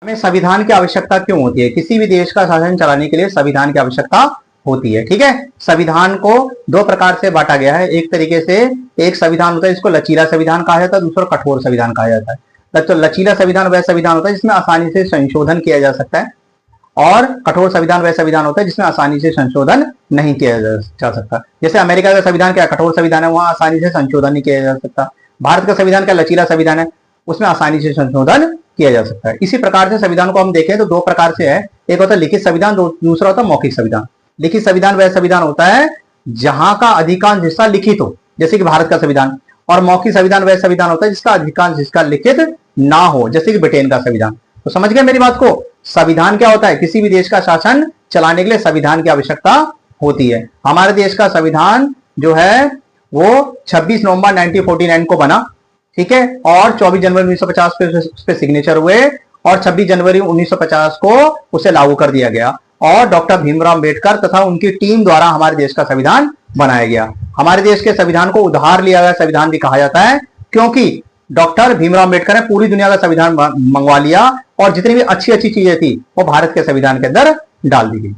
हमें संविधान की आवश्यकता क्यों होती है? किसी भी देश का शासन चलाने के लिए संविधान की आवश्यकता होती है। ठीक है, संविधान को दो प्रकार से बांटा गया है। एक तरीके से एक संविधान होता है जिसको लचीला संविधान कहा जाता है, दूसरा कठोर संविधान कहा जाता है। तो लचीला संविधान वह संविधान होता है जिसमें आसानी से संशोधन किया जा सकता है, और कठोर संविधान वह संविधान होता है जिसमें आसानी से संशोधन नहीं किया जा सकता। जैसे अमेरिका का संविधान क्या कठोर संविधान है, वहां आसानी से संशोधन नहीं किया जा सकता। भारत का संविधान क्या लचीला संविधान है, उसमें आसानी से संशोधन किया जा सकता है। इसी प्रकार से संविधान को हम देखें तो दो प्रकार से है, एक होता है लिखित संविधान, दूसरा होता है मौखिक संविधान। लिखित संविधान वह संविधान होता है जहां का अधिकांश हिस्सा लिखित हो, जैसे कि भारत का संविधान, और मौखिक संविधान वह संविधान होता है जिसका अधिकांश हिस्सा लिखित ना हो, जैसे कि ब्रिटेन का संविधान। तो समझ गए मेरी बात को? संविधान क्या होता है? किसी भी देश का शासन चलाने के लिए संविधान की आवश्यकता होती है। हमारे देश का संविधान जो है वो 26 नवंबर 1949 को बना, ठीक है, और 24 जनवरी 1950 पे उस पे सिग्नेचर हुए, और 26 जनवरी 1950 को उसे लागू कर दिया गया, और डॉक्टर भीमराव अंबेडकर तथा उनकी टीम द्वारा हमारे देश का संविधान बनाया गया। हमारे देश के संविधान को उधार लिया गया संविधान भी कहा जाता है, क्योंकि डॉक्टर भीमराव अंबेडकर ने पूरी दुनिया का संविधान मंगवा लिया, और जितनी भी अच्छी अच्छी चीजें थी वो भारत के संविधान के अंदर डाल दी गई।